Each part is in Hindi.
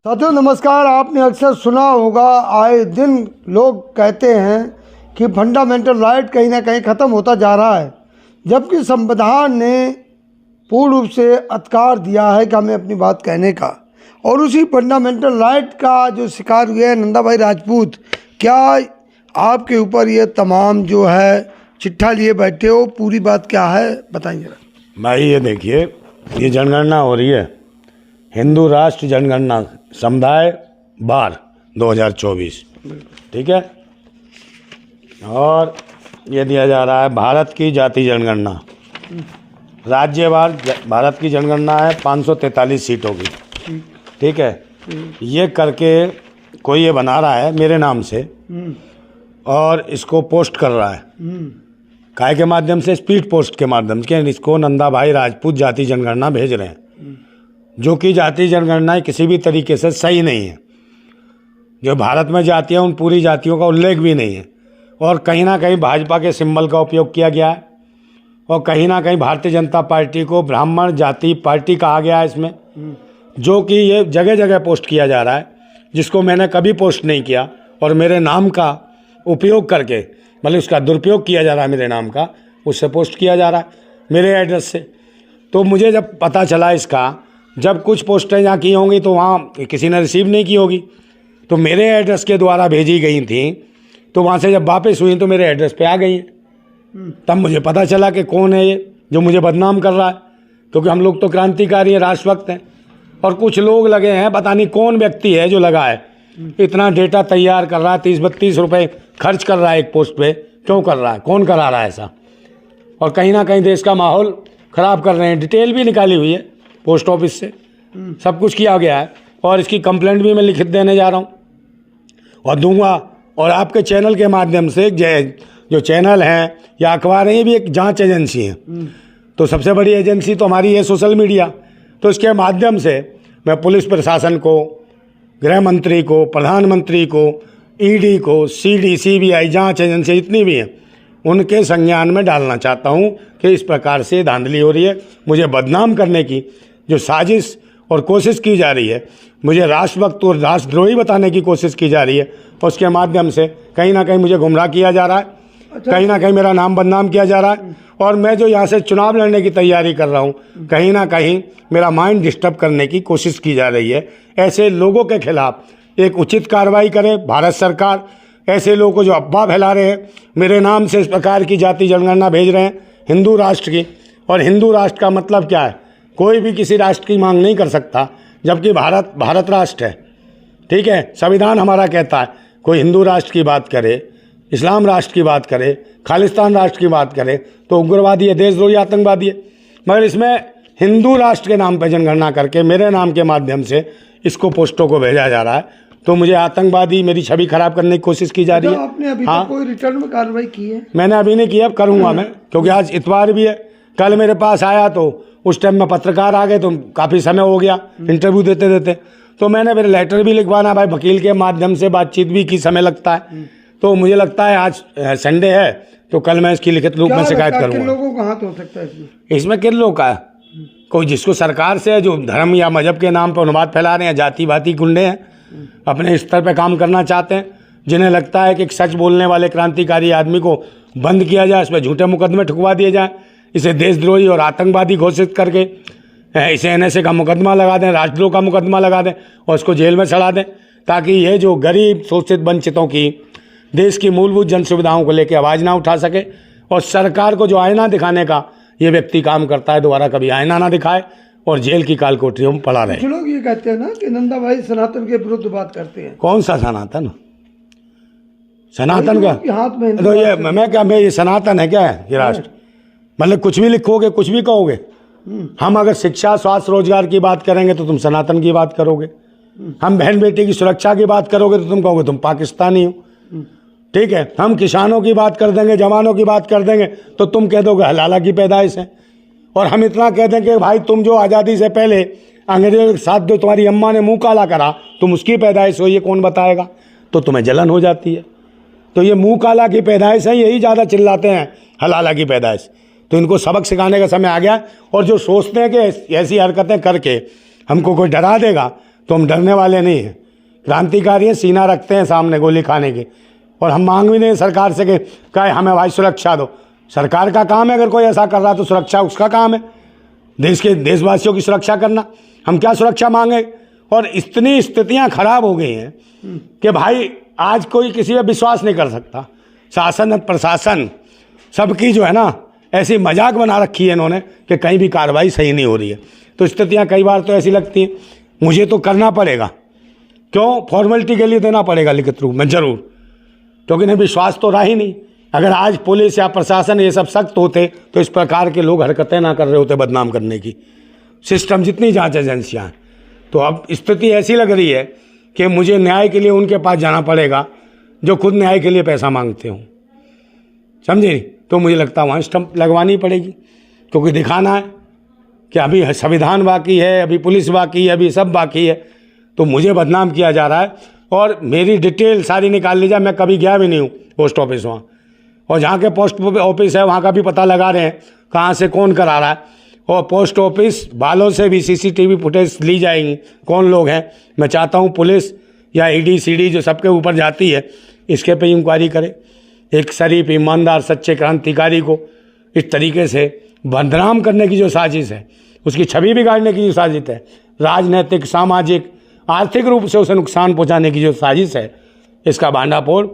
साथियों नमस्कार। आपने अक्सर सुना होगा, आए दिन लोग कहते हैं कि फंडामेंटल राइट कहीं ना कहीं ख़त्म होता जा रहा है, जबकि संविधान ने पूर्ण रूप से अधिकार दिया है कि हमें अपनी बात कहने का। और उसी फंडामेंटल राइट का जो शिकार हुए हैं नंदा भाई राजपूत, क्या आपके ऊपर ये तमाम जो है चिट्ठा लिए बैठे हो, पूरी बात क्या है बताइए जरा। भाई ये देखिए, ये जनगणना हो रही है, हिंदू राष्ट्र जनगणना समुदाय बार 2024, ठीक है। और ये दिया जा रहा है भारत की जाति जनगणना, राज्यवार भारत की जनगणना है 543 सीटों की, ठीक है। ये करके कोई ये बना रहा है मेरे नाम से और इसको पोस्ट कर रहा है, काय के माध्यम से, स्पीड पोस्ट के माध्यम से इसको नंदा भाई राजपूत जाति जनगणना भेज रहे हैं, जो कि जाति जनगणना किसी भी तरीके से सही नहीं है। जो भारत में जातियाँ, उन पूरी जातियों का उल्लेख भी नहीं है, और कहीं ना कहीं भाजपा के सिंबल का उपयोग किया गया है, और कहीं ना कहीं भारतीय जनता पार्टी को ब्राह्मण जाति पार्टी कहा गया है इसमें, जो कि ये जगह जगह पोस्ट किया जा रहा है, जिसको मैंने कभी पोस्ट नहीं किया, और मेरे नाम का उपयोग करके, मतलब उसका दुरुपयोग किया जा रहा है, मेरे नाम का उससे पोस्ट किया जा रहा है मेरे एड्रेस से। तो मुझे जब पता चला इसका, जब कुछ पोस्टें जहाँ की होंगी तो वहाँ किसी ने रिसीव नहीं की होगी, तो मेरे एड्रेस के द्वारा भेजी गई थी, तो वहाँ से जब वापस हुई तो मेरे एड्रेस पे आ गई हैं। तब मुझे पता चला कि कौन है ये जो मुझे बदनाम कर रहा है, क्योंकि हम लोग तो क्रांतिकारी हैं, राष्ट्रभक्त हैं, और कुछ लोग लगे हैं, पता नहीं कौन व्यक्ति है जो लगा है, इतना डेटा तैयार कर रहा है, 30-32 रुपये खर्च कर रहा है एक पोस्ट पे। क्यों कर रहा है, कौन करा रहा है ऐसा? और कहीं ना कहीं देश का माहौल ख़राब कर रहे हैं। डिटेल भी निकाली हुई है पोस्ट ऑफिस से, सब कुछ किया गया है, और इसकी कंप्लेंट भी मैं लिखित देने जा रहा हूँ और दूंगा। और आपके चैनल के माध्यम से, जो चैनल हैं या अखबार हैं, ये भी एक जांच एजेंसी है, तो सबसे बड़ी एजेंसी तो हमारी है सोशल मीडिया। तो इसके माध्यम से मैं पुलिस प्रशासन को, गृह मंत्री को, प्रधानमंत्री को, ईडी को, सीडी, सीबीआई, जांच एजेंसी जितनी भी हैं, उनके संज्ञान में डालना चाहता हूं कि इस प्रकार से धांधली हो रही है, मुझे बदनाम करने की जो साजिश और कोशिश की जा रही है, मुझे राष्ट्रभक्त और राष्ट्रद्रोही बताने की कोशिश की जा रही है, और उसके माध्यम से कहीं ना कहीं मुझे गुमराह किया जा रहा है, कहीं ना कहीं मेरा नाम बदनाम किया जा रहा है, और मैं जो यहाँ से चुनाव लड़ने की तैयारी कर रहा हूँ, कहीं ना कहीं मेरा माइंड डिस्टर्ब करने की कोशिश की जा रही है। ऐसे लोगों के खिलाफ एक उचित कार्रवाई करे भारत सरकार। ऐसे लोगों को जो अफवाह फैला रहे हैं, मेरे नाम से इस प्रकार की जाति जनगणना भेज रहे हैं हिंदू राष्ट्र की, और हिंदू राष्ट्र का मतलब क्या है? कोई भी किसी राष्ट्र की मांग नहीं कर सकता, जबकि भारत राष्ट्र है, ठीक है। संविधान हमारा कहता है कोई हिंदू राष्ट्र की बात करे, इस्लाम राष्ट्र की बात करे, खालिस्तान राष्ट्र की बात करे तो उग्रवादी है, देशद्रोही, आतंकवादी है। मगर इसमें हिंदू राष्ट्र के नाम पर जनगणना करके मेरे नाम के माध्यम से इसको पोस्टों को भेजा जा रहा है, तो मुझे आतंकवादी, मेरी छवि खराब करने की कोशिश की जा रही है। आपने अभी तक कोई रिटर्न में कार्रवाई की है? मैंने अभी नहीं की, अब करूँगा मैं, क्योंकि आज इतवार भी है। कल मेरे पास आया तो उस टाइम में पत्रकार आ गए, तो काफ़ी समय हो गया इंटरव्यू देते देते, तो मैंने मेरे लेटर भी लिखवाना, भाई वकील के माध्यम से बातचीत भी की, समय लगता है। तो मुझे लगता है आज संडे है, तो कल मैं इसकी लिखित रूप में शिकायत करूँगा। किन लोगों का हाथ हो सकता है इसमें? किन लोग का? कोई जिसको सरकार से, जो धर्म या मजहब के नाम पर उन्माद फैला रहे हैं, जाति भाती गुंडे हैं, अपने स्तर पर काम करना चाहते हैं, जिन्हें लगता है कि सच बोलने वाले क्रांतिकारी आदमी को बंद किया जाए, इस पर झूठे मुकदमे ठुकवा दिए जाए, इसे देशद्रोही और आतंकवादी घोषित करके इसे NSA का मुकदमा लगा दें, राष्ट्रद्रोह का मुकदमा लगा दें, और इसको जेल में चढ़ा दें, ताकि ये जो गरीब शोषित वंचितों की, देश की मूलभूत जन सुविधाओं को लेकर आवाज़ ना उठा सके। और सरकार को जो आईना दिखाने का ये व्यक्ति काम करता है, दोबारा कभी आईना ना दिखाए और जेल की काल कोठरियों में पड़ा रहे। कुछ लोग ये कहते हैं ना कि नंदा भाई सनातन के विरुद्ध बात करते हैं। कौन सा सनातन? सनातन का हाथ में तो ये मैं क्या, मैं ये सनातन है क्या है ये राष्ट्र? मतलब कुछ भी लिखोगे, कुछ भी कहोगे। हम अगर शिक्षा, स्वास्थ्य, रोजगार की बात करेंगे तो तुम सनातन की बात करोगे, हम बहन बेटी की सुरक्षा की बात करोगे तो तुम कहोगे तुम पाकिस्तानी हो, ठीक है। हम किसानों की बात कर देंगे, जवानों की बात कर देंगे तो तुम कह दोगे हलाला की पैदाइश है। और हम इतना कह देंगे कि भाई तुम जो आज़ादी से पहले अंग्रेजों के साथ जो तुम्हारी अम्मा ने मुंह काला करा, तुम उसकी पैदाइश हो, ये कौन बताएगा? तो तुम्हें जलन हो जाती है। तो ये मुंह काला की पैदाइश है, यही ज़्यादा चिल्लाते हैं हलाला की पैदाइश। तो इनको सबक सिखाने का समय आ गया। और जो सोचते हैं कि ऐसी हरकतें करके हमको कोई डरा देगा, तो हम डरने वाले नहीं हैं। क्रांतिकारी हैं, सीना रखते हैं सामने गोली खाने के, और हम मांग भी नहीं सरकार से कि कहे हमें भाई सुरक्षा दो। सरकार का काम है, अगर कोई ऐसा कर रहा तो सुरक्षा उसका काम है, देशवासियों की सुरक्षा करना। हम क्या सुरक्षा मांगे? और इतनी स्थितियां खराब हो गई हैं कि भाई आज कोई किसी पे विश्वास नहीं कर सकता। शासन प्रशासन सबकी जो है ना ऐसी मजाक बना रखी है इन्होंने कि कहीं भी कार्रवाई सही नहीं हो रही है। तो स्थितियां कई बार तो ऐसी लगती हैं मुझे तो करना पड़ेगा, क्यों? फॉर्मेलिटी के लिए देना पड़ेगा लिखित रूप में जरूर, क्योंकि नहीं विश्वास तो रहा ही नहीं। अगर आज पुलिस या प्रशासन ये सब सख्त होते तो इस प्रकार के लोग हरकतें ना कर रहे होते बदनाम करने की। सिस्टम जितनी जांच एजेंसियां हैं, तो अब स्थिति ऐसी लग रही है कि मुझे न्याय के लिए उनके पास जाना पड़ेगा जो खुद न्याय के लिए पैसा मांगते हों, समझे? तो मुझे लगता है वहाँ स्टंप लगवानी पड़ेगी, क्योंकि दिखाना है कि अभी संविधान बाकी है, अभी पुलिस बाकी है, अभी सब बाकी है। तो मुझे बदनाम किया जा रहा है और मेरी डिटेल सारी निकाल ली जाए। मैं कभी गया भी नहीं हूँ पोस्ट ऑफिस वहाँ, और जहाँ के पोस्ट ऑफिस है वहाँ का भी पता लगा रहे हैं कहाँ से कौन करा रहा है। और पोस्ट ऑफिस वालों से भी CCTV फुटेज ली जाएंगी, कौन लोग हैं। मैं चाहता हूँ पुलिस या ED CD जो सबके ऊपर जाती है इसके पे इंक्वायरी करे। एक शरीफ ईमानदार सच्चे क्रांतिकारी को इस तरीके से बदनाम करने की जो साजिश है, उसकी छवि बिगाड़ने की जो साजिश है, राजनीतिक सामाजिक आर्थिक रूप से उसे नुकसान पहुंचाने की जो साजिश है, इसका भांडाफोड़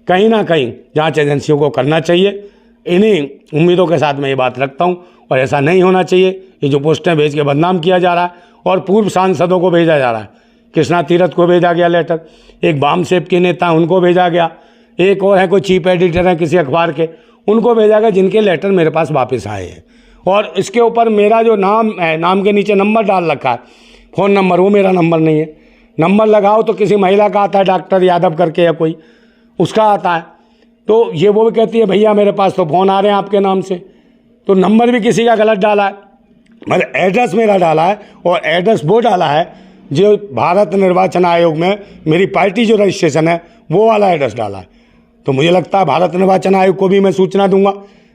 कहीं ना कहीं जांच एजेंसियों को करना चाहिए। इन्हीं उम्मीदों के साथ मैं ये बात रखता हूँ, और ऐसा नहीं होना चाहिए। ये जो पोस्टें भेज के बदनाम किया जा रहा है और पूर्व सांसदों को भेजा जा रहा है, कृष्णा तीरथ को भेजा गया लेटर, एक वाम सेप के नेता उनको भेजा गया, एक और है कोई चीफ एडिटर है किसी अखबार के, उनको भेजा गया, जिनके लेटर मेरे पास वापस आए हैं। और इसके ऊपर मेरा जो नाम है, नाम के नीचे नंबर डाल रखा है, फ़ोन नंबर, वो मेरा नंबर नहीं है। नंबर लगाओ तो किसी महिला का आता है, डॉक्टर यादव करके या कोई, उसका आता है। तो ये वो भी कहती है भैया मेरे पास तो फ़ोन आ रहे हैं आपके नाम से, तो नंबर भी किसी का गलत डाला है, मगर एड्रेस मेरा डाला है, और एड्रेस वो डाला है जो भारत निर्वाचन आयोग में मेरी पार्टी जो रजिस्ट्रेशन है वो वाला एड्रेस डाला है। तो मुझे लगता है भारत निर्वाचन आयोग को भी मैं सूचना दूंगा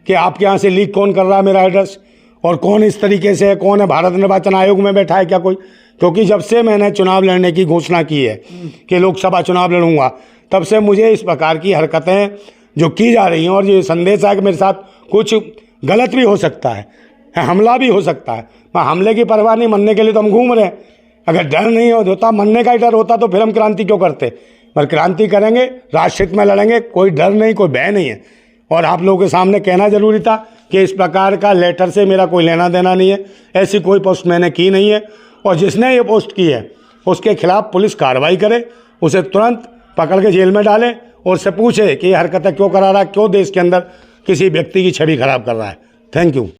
कि आपके यहाँ से लीक कौन कर रहा है मेरा एड्रेस, और कौन इस तरीके से है, कौन है भारत निर्वाचन आयोग में बैठा है क्या कोई। क्योंकि जब से मैंने चुनाव लड़ने की घोषणा की है कि लोकसभा चुनाव लड़ूंगा, तब से मुझे इस प्रकार की हरकतें जो की जा रही हैं, और ये संदेश है कि मेरे साथ कुछ गलत भी हो सकता है, हमला भी हो सकता है। मैं हमले की परवाह नहीं, मरने के लिए तो हम घूम रहे हैं। अगर डर नहीं होता, मरने का ही डर होता तो फिर हम क्रांति क्यों करते? पर क्रांति करेंगे, राष्ट्रहित में लड़ेंगे, कोई डर नहीं, कोई भय नहीं है। और आप लोगों के सामने कहना जरूरी था कि इस प्रकार का लेटर से मेरा कोई लेना देना नहीं है, ऐसी कोई पोस्ट मैंने की नहीं है। और जिसने ये पोस्ट की है उसके खिलाफ पुलिस कार्रवाई करे, उसे तुरंत पकड़ के जेल में डाले और उससे पूछे कि ये हरकतें क्यों करा रहा है, क्यों देश के अंदर किसी व्यक्ति की छवि खराब कर रहा है। Thank you.